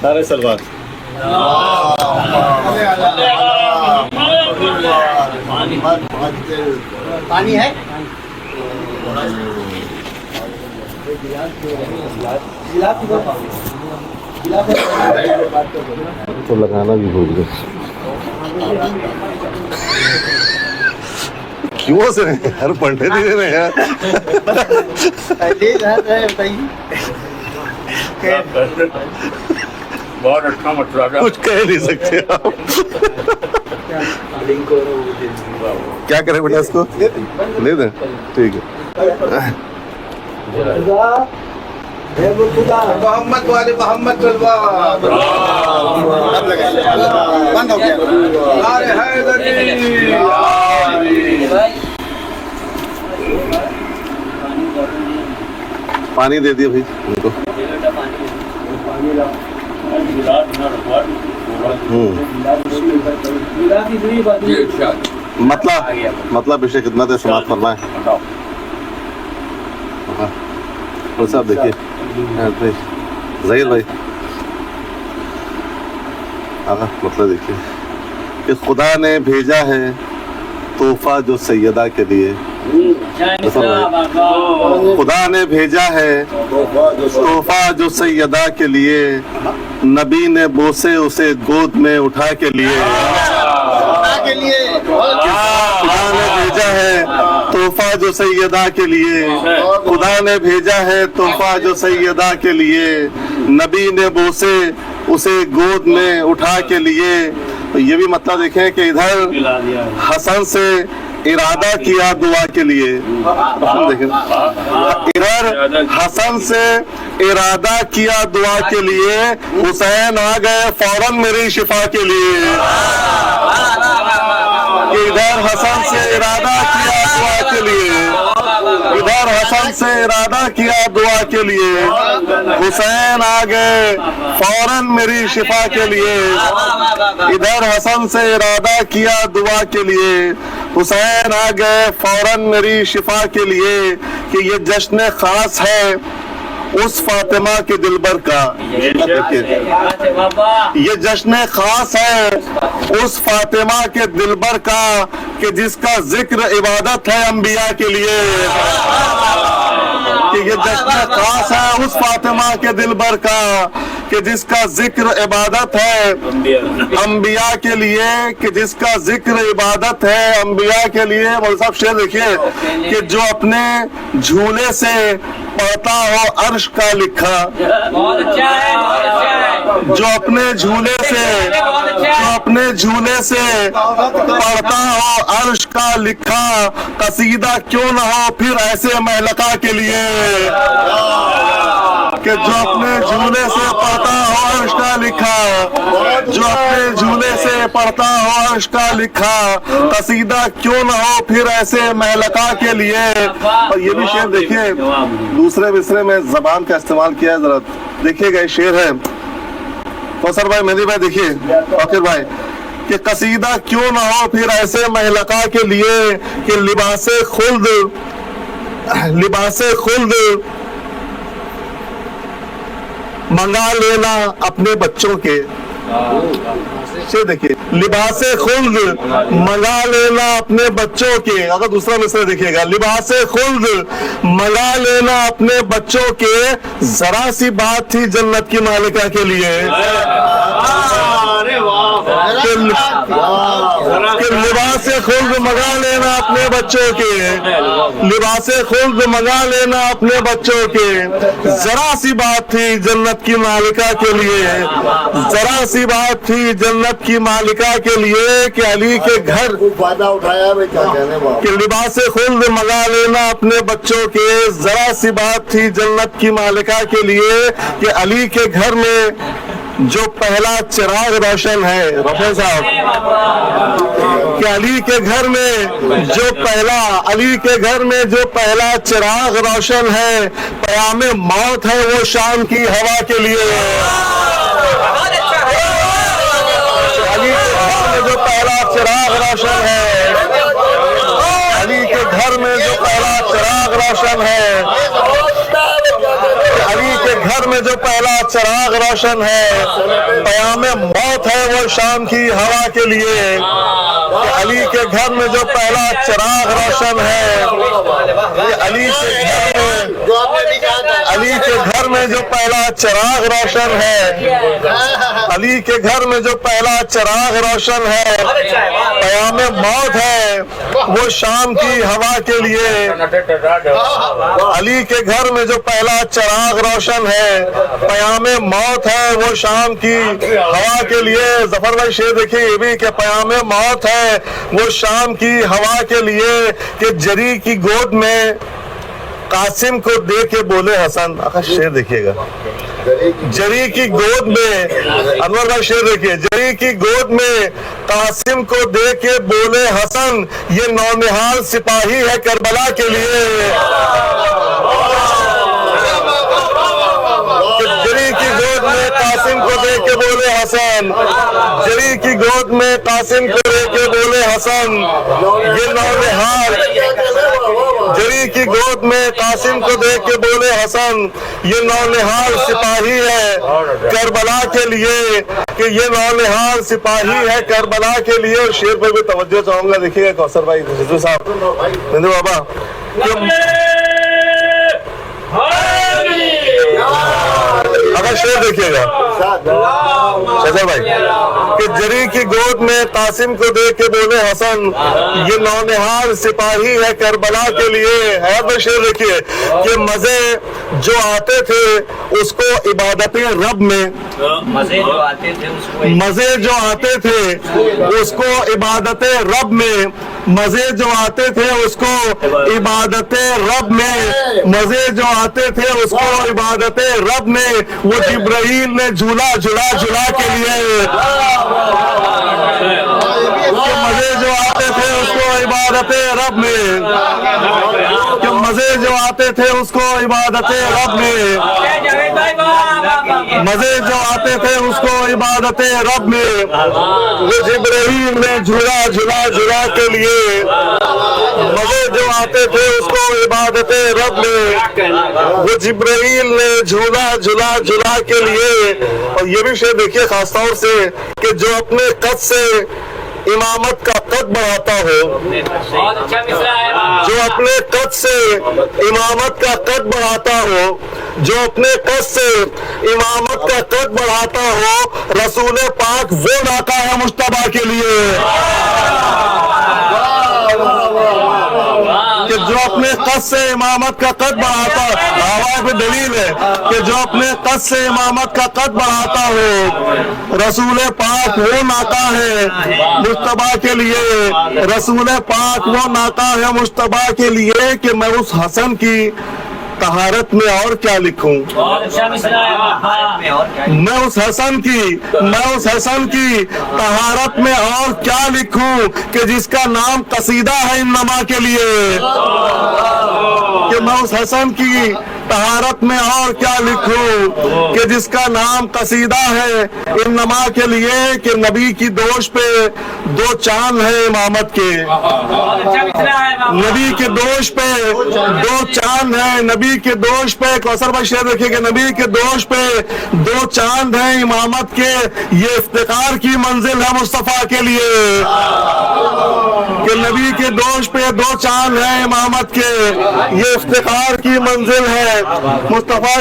नारे सलवात। पानी है तो लगाना भी भूल गए। क्यों से हर पढ़ने दे रहे हैं यार। बहुत अच्छा मसला था। कुछ कह नहीं सकते आप। क्या करें बेटा इसको दे दें? ठीक है। मोहम्मद वाले मोहम्मद बंद हो गया। नारे हैदरी। पानी दे दिया भाई उनको। मतलब विषय कितना देर समाप्त करना है? और साहब देखिए ज़हीर भाई मतलब देखिए कि खुदा ने भेजा है तोहफा जो सैयदा के लिए। खुदा ने भेजा है तोहफा जो सैयदा के लिए, नबी ने बोसे उसे गोद में उठा के लिए। खुदा ने भेजा है तोहफा जो सैयदा के लिए, खुदा ने भेजा है तोहफा जो सैयदा के लिए, नबी ने बोसे उसे गोद में उठा के लिए। तो ये भी मतलब देखें कि इधर हसन से इरादा किया दुआ के लिए। इधर हसन से इरादा किया दुआ के लिए, हुसैन आ गए फौरन मेरी शिफा के लिए। इधर हसन से इरादा किया दुआ के लिए, इधर हसन से इरादा किया दुआ के लिए, हुसैन आ गए फौरन मेरी शिफा के लिए। इधर हसन से इरादा किया दुआ के लिए, हुसैन आ गए फौरन मेरी शिफा के लिए। कि ये जश्न खास है उस फातिमा के दिलबर का। ये जश्न खास है उस फातिमा के दिलबर का कि जिसका जिक्र इबादत है अंबिया के लिए। कि ये जश्न खास है उस फातिमा के दिलबर का कि जिसका जिक्र इबादत है अंबिया के लिए। कि जिसका जिक्र इबादत है अंबिया के लिए। मौलवी साहब शेर देखिए कि जो अपने झूले से पढ़ता हो अर्श का लिखा। जो अपने झूले से पढ़ता हो अर्श का लिखा, कसीदा क्यों न हो फिर ऐसे महलका के लिए। कि जो अपने झूले से पढ़ता हो अर्श का लिखा, जो अपने झूले से पढ़ता हो अर्श का लिखा, कसीदा क्यों न हो फिर ऐसे महलका के लिए। और ये भी शेर देखिए दूसरे मिसरे में जबान का इस्तेमाल किया है। जरा देखिएगा, शेर है कौसर भाई, मेहदी भाई देखिए, फकीर भाई, कि कसीदा क्यों न हो फिर ऐसे महलका के लिए कि लिबासे खुल्द मंगा लेना अपने बच्चों के। देखिए लिबासे खुल्द मंगा लेना अपने बच्चों के। अगर दूसरा मिसरा देखिएगा, लिबासे खुल्द मंगा लेना अपने बच्चों के, जरा सी बात थी जन्नत की मालिका के लिए। लिबासे खुल्द मंगा लेना अपने बच्चों के, लिबासे खुल्द मंगा लेना अपने बच्चों के, जरा सी बात थी जन्नत की मालिका के लिए। जरा सी बात थी जन्नत की मालिका के लिए कि अली के घर फायदा उठाया कि लिबासे खुल्द मंगा लेना अपने बच्चों के, जरा सी बात थी जन्नत की मालिका के लिए कि अली के घर में जो पहला चिराग रोशन है। रफे साहब कि अली के घर में जो पहला चिराग रोशन है, पयामे मौत है वो शाम की हवा के लिए। अली के घर में जो पहला चिराग रोशन है, अली के घर में जो पहला चिराग रोशन है, अली के घर में जो पहला चिराग रोशन है, پیام موت ہے وہ شام کی ہوا کے لیے کہ علی کے گھر میں جو پہلا چراغ روشن ہے، علی کے گھر میں جو پہلا چراغ روشن ہے، علی کے گھر میں جو پہلا چراغ روشن ہے، پیام موت ہے وہ شام کی ہوا کے لیے، علی کے گھر میں جو پہلا چراغ روشن ہے، پیام موت ہے وہ شام کی ہوا کے لیے۔ ظفر بھائی شعر دیکھیے یہ بھی کہ پیام موت ہے وہ شام کی ہوا کے لیے کہ جری کی گود میں قاسم کو دے کے بولے حسن۔ آقا شعر دیکھیے گا، جری کی گود میں، انور بھائی شعر دیکھیے، جری کی گود میں قاسم کو دے کے بولے حسن، یہ نونہال سپاہی ہے کربلا کے لیے۔ جری کی گود میں قاسم کو دے کے بولے حسن، جری کی گود میں قاسم کو دے کے بولے حسن، یہ نونہال، جری کی گود میں قاسم کو دے کے بولے حسن، یہ نونہال سپاہی ہے کربلا کے لیے کہ یہ نونہال سپاہی ہے کربلا کے لیے۔ اور شعر پہ بھی توجہ چاہوں گا، دیکھیے گا کوثر بھائی، حضور صاحب، مندو بابا، اگر شعر دیکھیے گا شہزاد بھائی کہ جری کی گود میں قاسم کو دے کے بولے حسن، یہ نونہال سپاہی ہے کربلا کے لیے۔ حیات میں شعر دیکھیے کہ مزے جو آتے تھے اس کو عبادت رب میں، مزے جو آتے تھے اس کو عبادت رب میں، مزے جو آتے تھے اس کو عبادت رب میں، مزے جو آتے تھے اس کو عبادت رب میں، وہ جبرائیل نے جھولا جھلا جھلا کے لیے، مزے جو آتے تھے اس کو عبادت رب میں، مزے جو آتے تھے اس کو عبادت رب میں، مزے جو آتے تھے اس کو عبادت رب میں، وہ جبرائیل نے جھولا جھلا جھلا کے لیے، مزے جو آتے تھے اس کو عبادت رب میں، وہ جبرائیل نے جھولا جھلا جھلا کے لیے۔ اور یہ بھی شعر دیکھیے خاص طور سے کہ جو اپنے قد سے امامت کا قد بڑھاتا ہو، جو اپنے قد سے امامت کا قد بڑھاتا ہو، جو اپنے قد سے امامت کا قد بڑھاتا ہو، رسول پاک وہ ناکا ہے مجتبیٰ کے لیے کہ جو اپنے قد سے امامت کا قد بڑھاتا، آواز پہ دلیل ہے کہ جو اپنے قد سے امامت کا قد بڑھاتا ہو، رسول پاک وہ ناکا ہے مجتبیٰ کے لیے، رسول پاک وہ ناکا ہے مجتبیٰ کے لیے کہ میں اس حسن کی طہارت میں اور کیا لکھوں، میں اس حسن کی طہارت میں اور کیا لکھوں کہ جس کا نام قصیدہ ہے انما کے لیے، کہ میں اس حسن کی طہارت میں اور کیا لکھوں کہ جس کا نام قصیدہ ہے انما کے لیے کہ نبی کی دوش پہ دو چاند ہیں امامت کے، نبی کے دوش پہ دو چاند ہیں، نبی کے دوش پہ، کوثر بھائی شعر دیکھیے کہ نبی کے دوش پہ دو چاند ہیں امامت کے، یہ افتخار کی منزل ہے مصطفیٰ کے لیے کہ نبی کے دوش پہ دو چاند ہیں امامت کے، یہ افتخار کی منزل ہے مصطفیٰ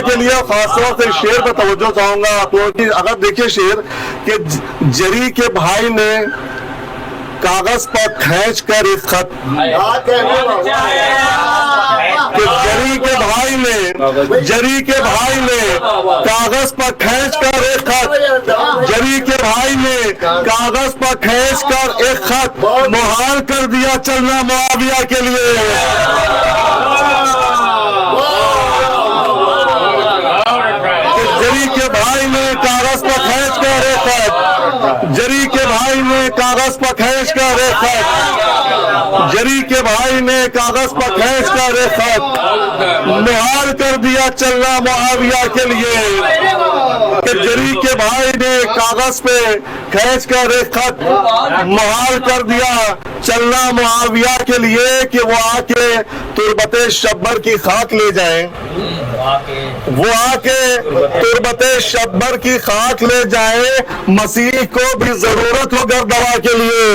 کے لیے۔ خاص طور سے شعر پہ توجہ چاہوں گا آپ لوگوں کی، اگر دیکھیے شعر کہ جری کے بھائی نے کاغذ پر کھینچ کر ایک خط، کہ جری کے بھائی نے کاغذ پر کھینچ کر ایک خط، جری کے بھائی نے کاغذ پر کھینچ کر ایک خط محال کر دیا چلنا معاویہ کے لیے، جری کے بھائی نے کاغذ پر کھینچ کر ایک خط، جری کے بھائی نے کاغذ پر کھینچ کر ایک خط، جری کے بھائی نے کاغذ پر کھینچ کر ایک خط محال کر دیا چلنا معاویہ کے لیے کہ جری کے के भाई ने कागज पे खींच कर एक खत मुहाल कर दिया चलना मुआविया के लिए कि वो आके तुरबते शब्बर की खाक ले जाएं, वो आके तुरबते शब्बर की खाक ले जाए। मसीह को भी जरूरत हो गर दवा के लिए,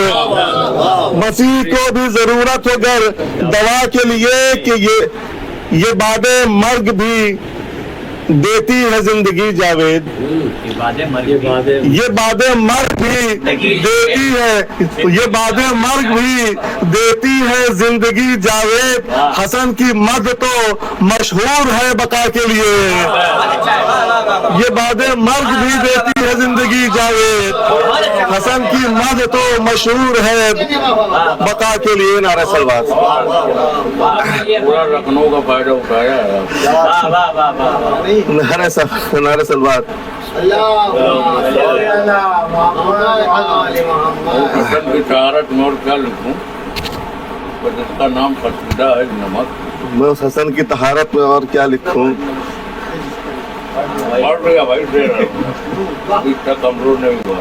मसीह को भी जरूरत हो गर दवा के लिए कि ये बादे मर्ग भी देती है जिंदगी जावेद, ये बादे मर्ग भी देती है, ये बादे मर्ग भी देती है जिंदगी जावेद। हसन की मद तो मशहूर है बका के लिए, ये बादे मर्ग भी देती है जिंदगी जावेद। हसन की मद तो मशहूर है बका के लिए। नारा सलवात। पूरा लखनऊ का फायदा उठाया है। नारे सलवात। हसन की शहारत में और क्या लिखूं, पर जिसका नाम पसंदीदा है नमक। मैं उस हसन की तहारत में और क्या लिखूं। और भैया भाई दे रहा हूं, अभी तक कमजोर नहीं हुआ।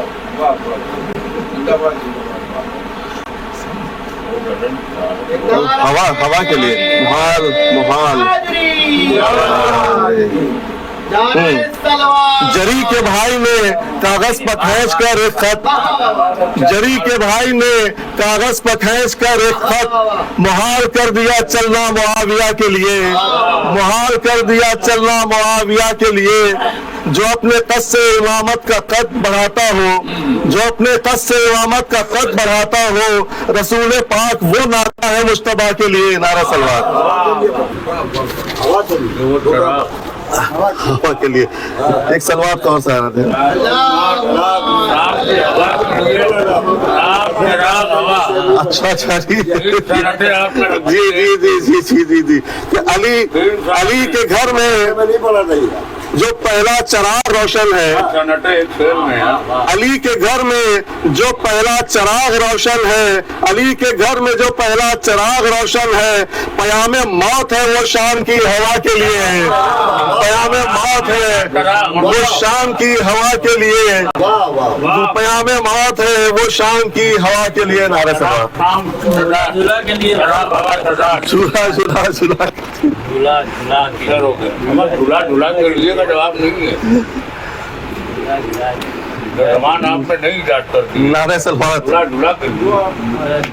हवा के लिए मुहाल जरी के भाई ने कागज पर खींच कर एक खत, जरी के भाई ने कागज पर खींच कर एक खत मुहाल कर दिया चलना मुआविया के लिए, मुहाल कर दिया चलना मुआविया के लिए। जो अपने कद से इमामत का कद बढ़ाता हो, जो अपने कद से इमामत का कद बढ़ाता हो, रसूल पाक वो नाता है मुश्तबा के लिए। नारा सलवात। हवा के लिए एक सलवार तो और सहारा थे। अच्छा जी कि अली के घर में जो पहला चराग रोशन है, अली के घर में जो पहला चराग रोशन है, अली के घर में जो पहला चराग रोशन है, पयामे मौत है वो शाम की हवा के लिए है, पयामे मौत है वो शाम की हवा के लिए, पयामे मौत है वो शाम की हवा के लिए। नारे साहब झूला के लिए का जवाब नहीं है। जवान आप पे नहीं जाट करती। नारे सलवात। झूला के लिए